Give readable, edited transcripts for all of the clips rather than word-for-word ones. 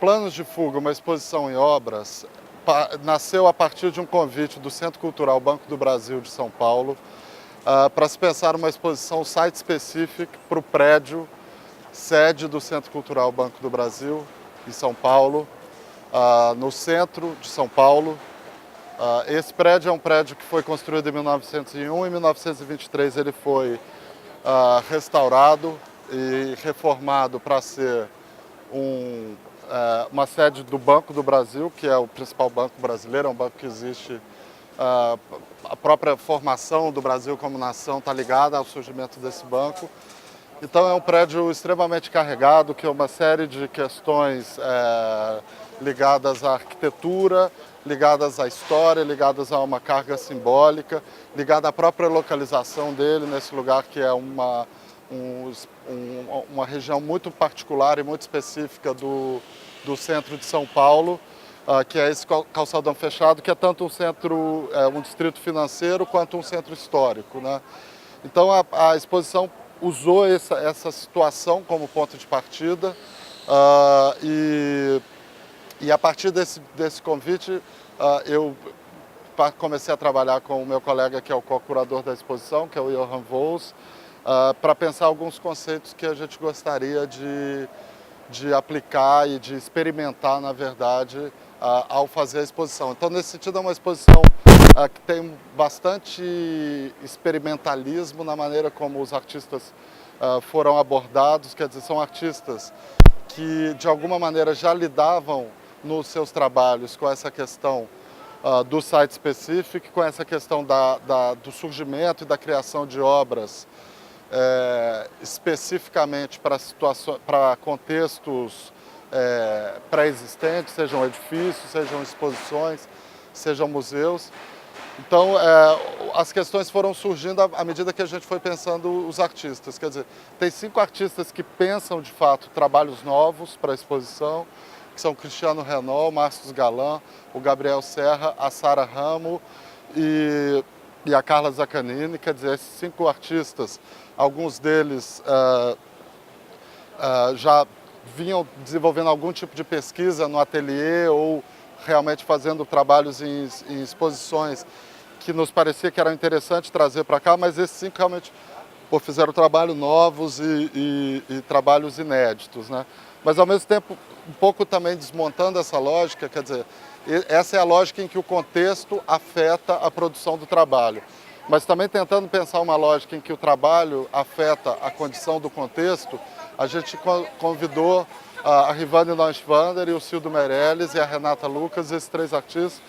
Planos de Fuga, uma exposição em obras, nasceu a partir de um convite do Centro Cultural Banco do Brasil de São Paulo para se pensar uma exposição site-specific para o prédio sede do Centro Cultural Banco do Brasil, em São Paulo, no centro de São Paulo. Esse prédio é um prédio que foi construído em 1901, em 1923 ele foi restaurado e reformado para ser uma sede do Banco do Brasil, que é o principal banco brasileiro, é um banco que existe, a própria formação do Brasil como nação está ligada ao surgimento desse banco. Então é um prédio extremamente carregado, que é uma série de questões ligadas à arquitetura, ligadas à história, ligadas a uma carga simbólica, ligada à própria localização dele nesse lugar que é uma região muito particular e muito específica do centro de São Paulo, que é esse calçadão fechado, que é tanto um distrito financeiro quanto um centro histórico, né? Então a exposição usou essa situação como ponto de partida e a partir desse convite eu comecei a trabalhar com o meu colega que é o co-curador da exposição, que é o Johan Vols, para pensar alguns conceitos que a gente gostaria de aplicar e de experimentar, na verdade, ao fazer a exposição. Então, nesse sentido, é uma exposição que tem bastante experimentalismo na maneira como os artistas foram abordados, quer dizer, são artistas que, de alguma maneira, já lidavam nos seus trabalhos com essa questão do site-specific, com essa questão do surgimento e da criação de obras especificamente para contextos pré-existentes, sejam edifícios, sejam exposições, sejam museus. Então, as questões foram surgindo à medida que a gente foi pensando os artistas. Quer dizer, tem 5 artistas que pensam, de fato, trabalhos novos para a exposição, que são Cristiano Renault, Márcio Galan, o Gabriel Serra, a Sara Ramo e a Carla Zaccanini. Quer dizer, esses 5 artistas, alguns deles já vinham desenvolvendo algum tipo de pesquisa no ateliê ou realmente fazendo trabalhos em exposições que nos parecia que era interessante trazer para cá, mas esses 5 realmente fizeram trabalhos novos e trabalhos inéditos, né? Mas, ao mesmo tempo, um pouco também desmontando essa lógica, quer dizer, essa é a lógica em que o contexto afeta a produção do trabalho, mas também tentando pensar uma lógica em que o trabalho afeta a condição do contexto. A gente convidou a Rivane Neuschwander e o Cildo Meirelles e a Renata Lucas, esses 3 artistas,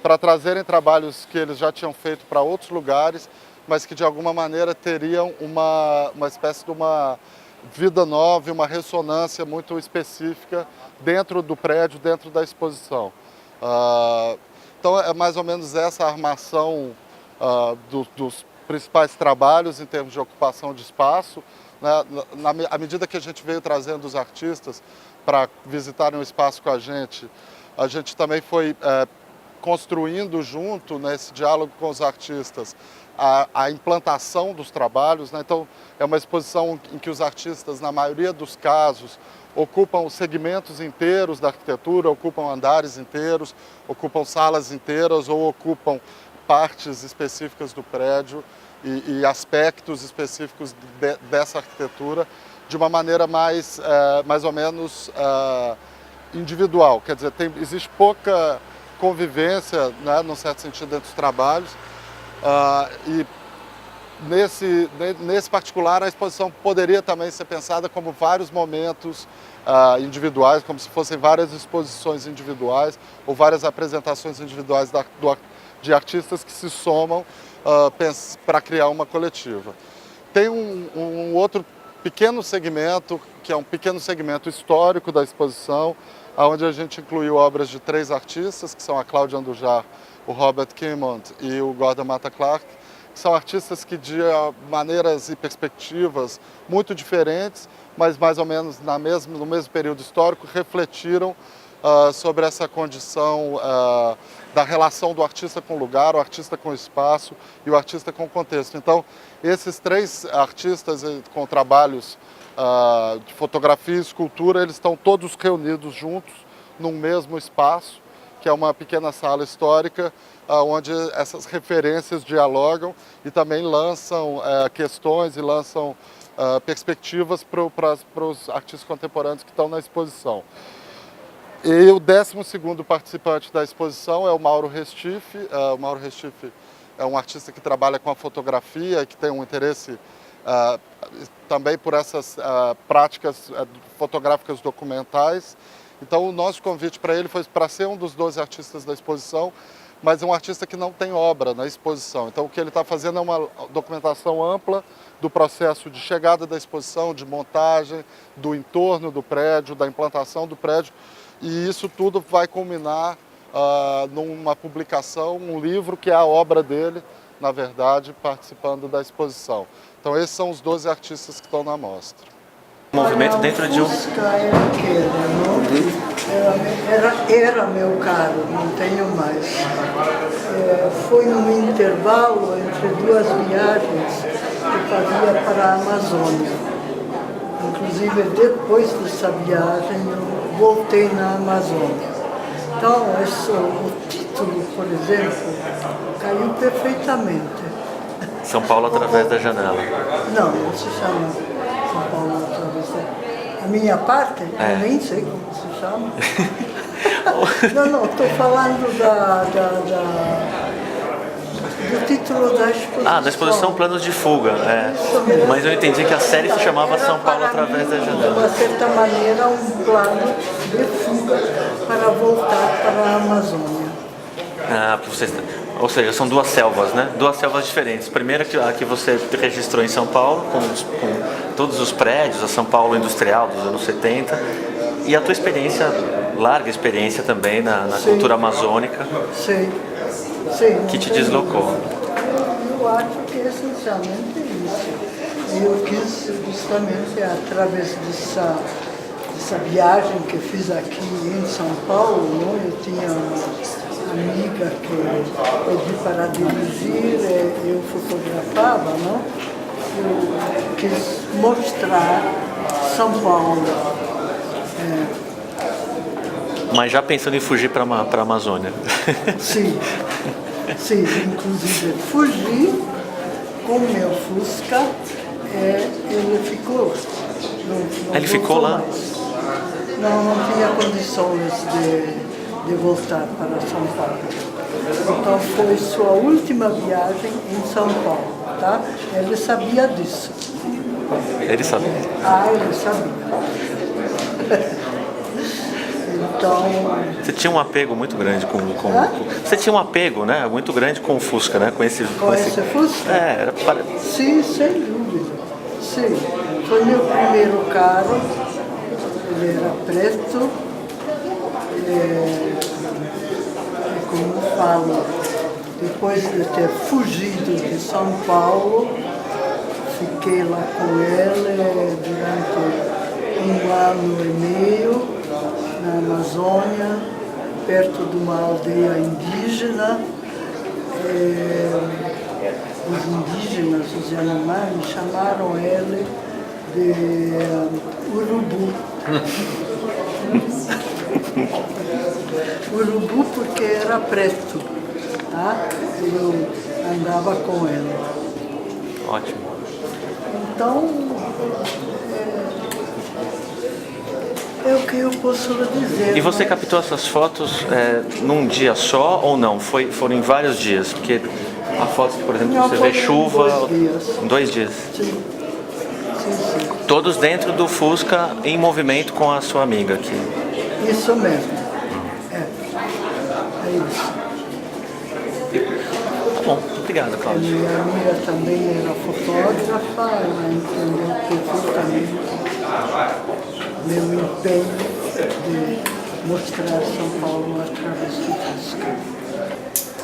para trazerem trabalhos que eles já tinham feito para outros lugares, mas que de alguma maneira teriam uma espécie de uma vida nova e uma ressonância muito específica dentro do prédio, dentro da exposição. Então é mais ou menos essa armação dos principais trabalhos em termos de ocupação de espaço, né? À medida que a gente veio trazendo os artistas para visitarem o espaço com a gente também foi construindo junto, nesse diálogo com os artistas, a implantação dos trabalhos, né? Então, é uma exposição em que os artistas, na maioria dos casos, ocupam segmentos inteiros da arquitetura, ocupam andares inteiros, ocupam salas inteiras ou ocupam partes específicas do prédio e aspectos específicos dessa arquitetura de uma maneira mais ou menos individual. Quer dizer, existe pouca convivência, né, num certo sentido, dentro dos trabalhos, e nesse particular a exposição poderia também ser pensada como vários momentos individuais, como se fossem várias exposições individuais ou várias apresentações individuais de artistas que se somam para criar uma coletiva. Tem um outro pequeno segmento, que é um pequeno segmento histórico da exposição, onde a gente incluiu obras de 3 artistas, que são a Cláudia Andujar, o Robert Kimond e o Gordon Matta Clark, que são artistas que, de maneiras e perspectivas muito diferentes, mas mais ou menos no mesmo período histórico, refletiram sobre essa condição da relação do artista com o lugar, o artista com o espaço e o artista com o contexto. Então, esses 3 artistas com trabalhos de fotografia e escultura, eles estão todos reunidos juntos num mesmo espaço, que é uma pequena sala histórica, onde essas referências dialogam e também lançam questões e lançam perspectivas para os artistas contemporâneos que estão na exposição. E o 12º participante da exposição é o Mauro Restife. O Mauro Restife é um artista que trabalha com a fotografia, que tem um interesse também por essas práticas fotográficas documentais. Então o nosso convite para ele foi para ser um dos 12 artistas da exposição, mas é um artista que não tem obra na exposição. Então o que ele está fazendo é uma documentação ampla do processo de chegada da exposição, de montagem, do entorno do prédio, da implantação do prédio, e isso tudo vai culminar numa publicação, um livro que é a obra dele, na verdade, participando da exposição. Então esses são os 12 artistas que estão na mostra. Movimento dentro de um... Era meu carro, não tenho mais. Foi num intervalo entre duas viagens que fazia para a Amazônia. Inclusive, depois dessa viagem, eu voltei na Amazônia. Então, o título, por exemplo, caiu perfeitamente. São Paulo através da janela. Não se chama São Paulo através da... A minha parte, eu nem sei como se chama. Não, estou falando do título da exposição. Da exposição Planos de Fuga. Mas eu entendi que a série se chamava São Paulo através da janela. De uma certa maneira, um plano de fuga para voltar para a Amazônia. Ou seja, são duas selvas, né? Duas selvas diferentes. Primeiro a que você registrou em São Paulo, com todos os prédios, a São Paulo industrial dos anos 70, e a tua experiência, larga experiência também na cultura amazônica, que te deslocou. Eu acho que é essencialmente isso. Eu quis justamente, através dessa viagem que fiz aqui em São Paulo, eu tinha uma amiga que pedi para dirigir, eu fotografava, não? Eu quis mostrar São Paulo. Mas já pensando em fugir para a Amazônia. Sim, inclusive fugi com meu Fusca, ele ficou. Ele ficou lá? Mais. Não tinha condições de voltar para São Paulo. Então foi sua última viagem em São Paulo, tá? Ele sabia disso. Ele sabia? Ele sabia. Então... Você tinha um apego muito grande com você tinha um apego, né, muito grande com o Fusca, né? Com esse Fusca? Era para... Sim, sem dúvida. Sim. Foi meu primeiro carro. Ele era preto. Como falo, depois de ter fugido de São Paulo, fiquei lá com ele durante 1 ano e meio na Amazônia, perto de uma aldeia indígena. Os indígenas, os animais, chamaram ele de urubu. Urubu porque era preto, tá? Eu andava com ele. Ótimo. Então, é o que eu posso dizer. E você captou essas fotos num dia só ou não? Foram em vários dias? Porque a foto, por exemplo, Não, você vê chuva... Em 2 dias. Sim. Todos dentro do Fusca, em movimento com a sua amiga aqui. Isso mesmo. É isso. Tá bom, obrigado, Cláudio. Minha amiga também era fotógrafa, ela entendeu perfeitamente meu empenho de mostrar São Paulo através do Fusca.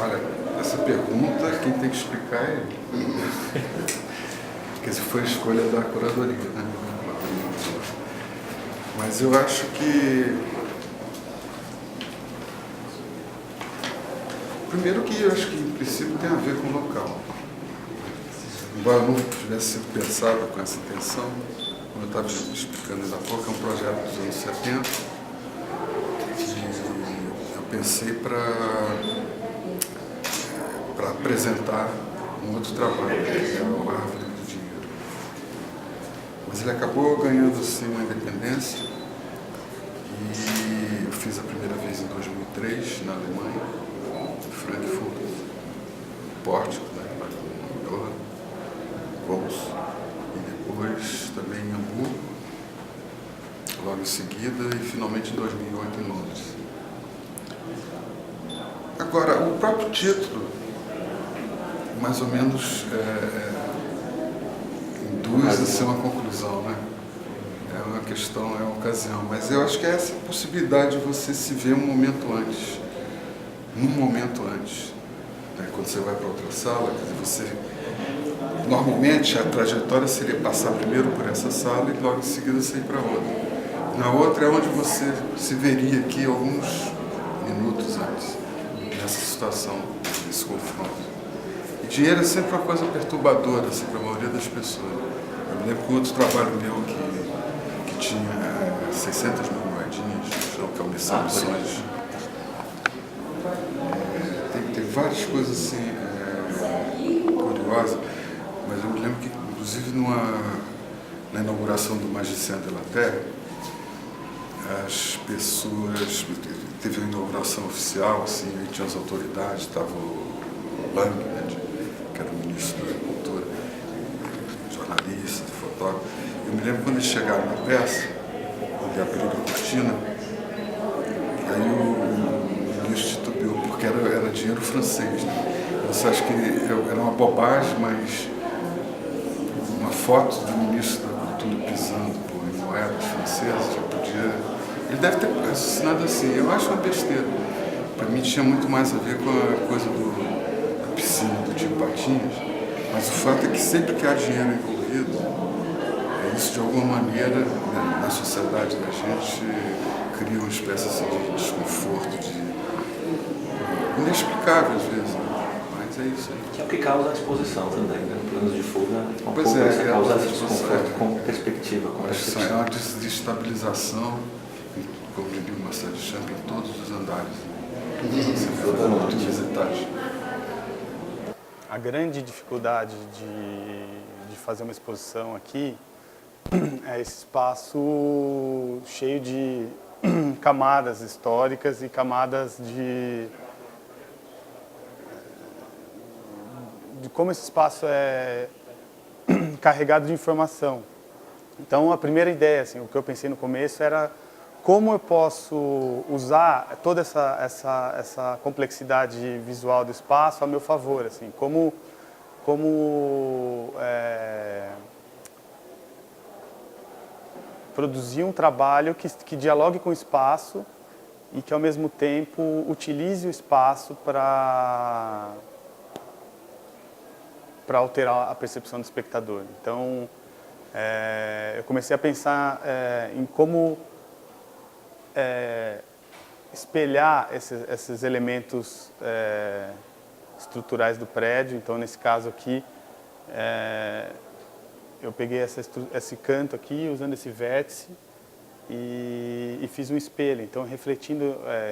Olha, essa pergunta quem tem que explicar é ele. Porque essa foi a escolha da curadoria, né? Mas eu acho que... Primeiro que eu acho que, em princípio, tem a ver com o local. Embora não tivesse sido pensado com essa intenção, como eu estava explicando ainda há pouco, é um projeto dos anos 70, pensei para apresentar um outro trabalho, que é o Árvore do Dinheiro. Mas ele acabou ganhando assim uma independência e eu fiz a primeira vez em 2003 na Alemanha, em Frankfurt, Pórtico, né, Vols, e depois também em Hamburgo, logo em seguida, e finalmente em 2008 em Londres. Agora, o próprio título, mais ou menos, induz a ser uma conclusão, né? É uma questão, é uma ocasião, mas eu acho que é essa possibilidade de você se ver um momento antes, num momento antes. Né? Quando você vai para outra sala, quer dizer, você... Normalmente, a trajetória seria passar primeiro por essa sala e logo em seguida sair para outra. Na outra é onde você se veria aqui alguns minutos antes, nessa situação, nesse confronto. E dinheiro é sempre uma coisa perturbadora assim, para a maioria das pessoas. Eu me lembro que um outro trabalho meu que tinha 600 mil moedinhas, que é o Missão Missões. Tem várias coisas assim, curiosas, mas eu me lembro que, inclusive, na inauguração do Magicien de la Terre, as pessoas, teve a inauguração oficial, assim, aí tinha as autoridades, estava o Lang, né, que era o ministro da Cultura, jornalista, fotógrafo. Eu me lembro quando eles chegaram na peça, onde abriram a cortina, aí o ministro titubeou, porque era dinheiro francês, né? Você acha que era uma bobagem, mas uma foto do ministro da Cultura pisando em moedas francesas já podia... Ele deve ter raciocinado assim, eu acho uma besteira. Para mim tinha muito mais a ver com a coisa da piscina, do tipo Patinhas, mas o fato é que sempre que há dinheiro envolvido, isso de alguma maneira, né, na sociedade da gente, cria uma espécie assim, de desconforto, inexplicável às vezes, né? Mas é isso aí. Que é o que causa a exposição também, né? Planos de fuga, um Pois pouco essa causa esse desconforto com perspectiva. Com acho que é uma desestabilização, como diria o Marcel Duchamp, em todos os andares. Você vê muito visitagem. A grande dificuldade de fazer uma exposição aqui é esse espaço cheio de camadas históricas e camadas de como esse espaço é carregado de informação. Então, a primeira ideia, assim, o que eu pensei no começo era como eu posso usar toda essa complexidade visual do espaço a meu favor, assim, como produzir um trabalho que dialogue com o espaço e que, ao mesmo tempo, utilize o espaço para alterar a percepção do espectador. Então, eu comecei a pensar em como espelhar esses elementos estruturais do prédio. Então, nesse caso aqui, eu peguei esse canto aqui, usando esse vértice, e fiz um espelho. Então,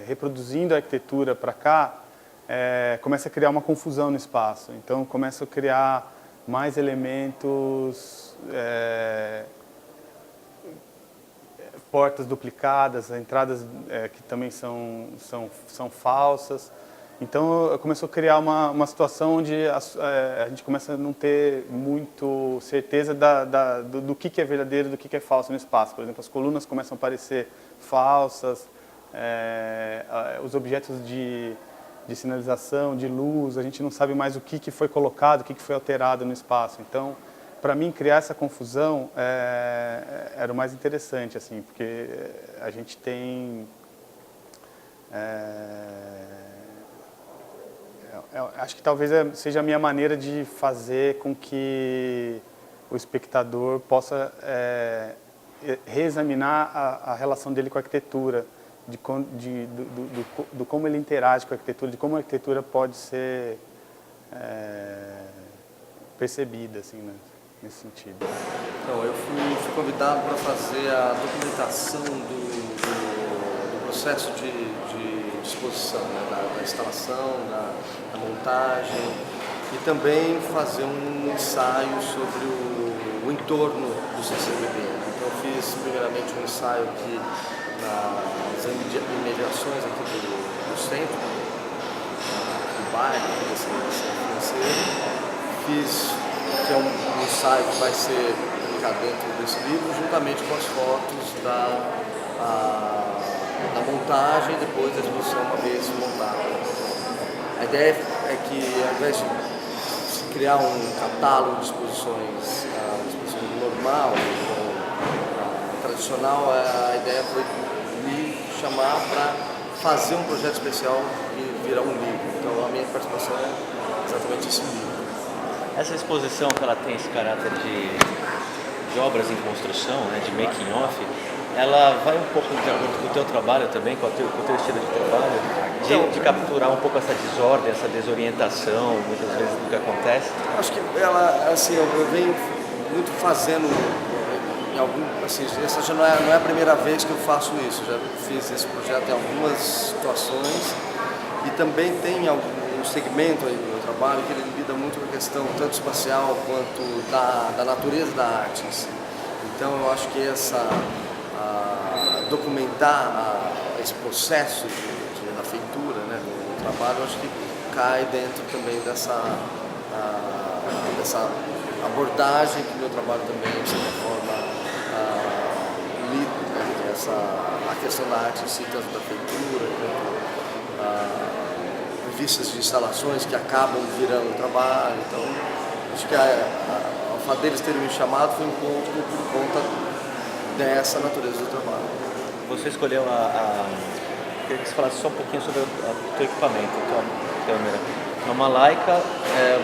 reproduzindo a arquitetura para cá, começa a criar uma confusão no espaço. Então, começa a criar mais elementos, portas duplicadas, entradas que também são falsas. Então, começou a criar uma situação onde a gente começa a não ter muito certeza do que é verdadeiro e do que é falso no espaço. Por exemplo, as colunas começam a parecer falsas, os objetos de sinalização, de luz, a gente não sabe mais o que foi colocado, o que foi alterado no espaço. Então, para mim, criar essa confusão era o mais interessante, assim, porque a gente tem... acho que talvez seja a minha maneira de fazer com que o espectador possa reexaminar a relação dele com a arquitetura, do como ele interage com a arquitetura, de como a arquitetura pode ser percebida, assim, né, nesse sentido. Então, eu fui convidado para fazer a documentação do processo de exposição, né? Da instalação, da montagem, e também fazer um ensaio sobre o entorno do CCBB. Então eu fiz primeiramente um ensaio aqui nas imediações aqui do centro, do bairro, desse financeiro. Fiz que é um ensaio que vai ser publicado dentro desse livro, juntamente com as fotos da montagem e depois da exposição uma vez montada. A ideia é que, ao invés de se criar um catálogo de exposições, normal, tradicional, a ideia foi me chamar para fazer um projeto especial e virar um livro. Então a minha participação é exatamente esse livro. Essa exposição que ela tem esse caráter de obras em construção, né, de making off, ela vai um pouco de acordo com o teu trabalho também, com o teu estilo de trabalho, de capturar um pouco essa desordem, essa desorientação, muitas vezes do que acontece? Acho que ela, assim, eu venho muito fazendo, assim, essa já não é a primeira vez que eu faço isso, já fiz esse projeto em algumas situações, e também tem um segmento aí do meu trabalho que ele lida muito com a questão tanto espacial quanto da natureza da arte em si. Então eu acho que documentar esse processo da feitura, né, do trabalho, eu acho que cai dentro também dessa abordagem que o meu trabalho também, de certa forma, lida, né, a questão da arte em si, tanto da feitura, quanto vistas de instalações que acabam virando trabalho. Então, acho que o fato deles terem me chamado foi um pouco por conta dessa natureza do trabalho. Você escolheu queria que você falasse só um pouquinho sobre o teu equipamento, a tua câmera. É uma Leica,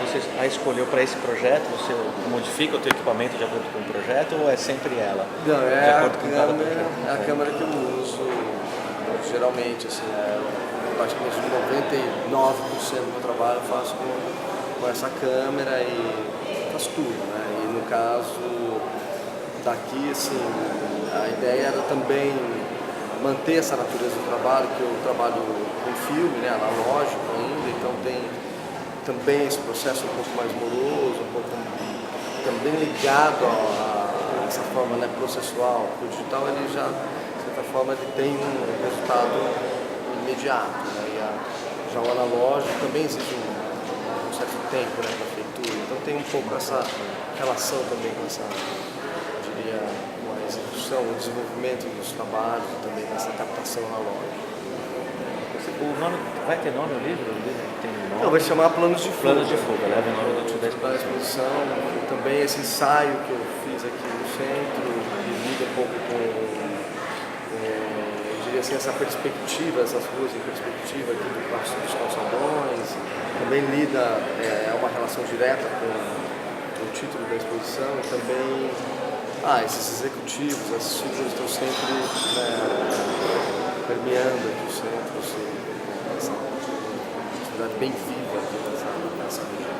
você a escolheu para esse projeto, você modifica o teu equipamento de acordo com o projeto ou é sempre ela? Não, de acordo com cada projeto? É a câmera que eu uso geralmente, assim, praticamente 99% do meu trabalho eu faço com essa câmera e faço tudo, né? E no caso daqui, assim, a ideia era também manter essa natureza do trabalho, que eu trabalho com filme, né, analógico ainda, então tem também esse processo um pouco mais moroso, um pouco também ligado a essa forma, né, processual. O digital, ele já, de certa forma, ele tem um resultado imediato, né, e já o analógico também exige um certo tempo, né, para a feitura, então tem um pouco essa relação também com essa, eu diria, a execução, o desenvolvimento dos trabalhos e também dessa captação analógica. O nome, vai ter nome o livro? Tem nome? Não, vai chamar Planos de Fuga. Planos de Fuga, leva o nome da exposição. Também esse ensaio que eu fiz aqui no centro, que lida um pouco com, eu diria assim, essa perspectiva, essas ruas em perspectiva aqui do Passo dos Calçadões. Também lida, é uma relação direta com o título da exposição e também esses executivos, essas figuras estão sempre, né, permeando aqui o centro, assim, essa atividade bem viva aqui nessa região.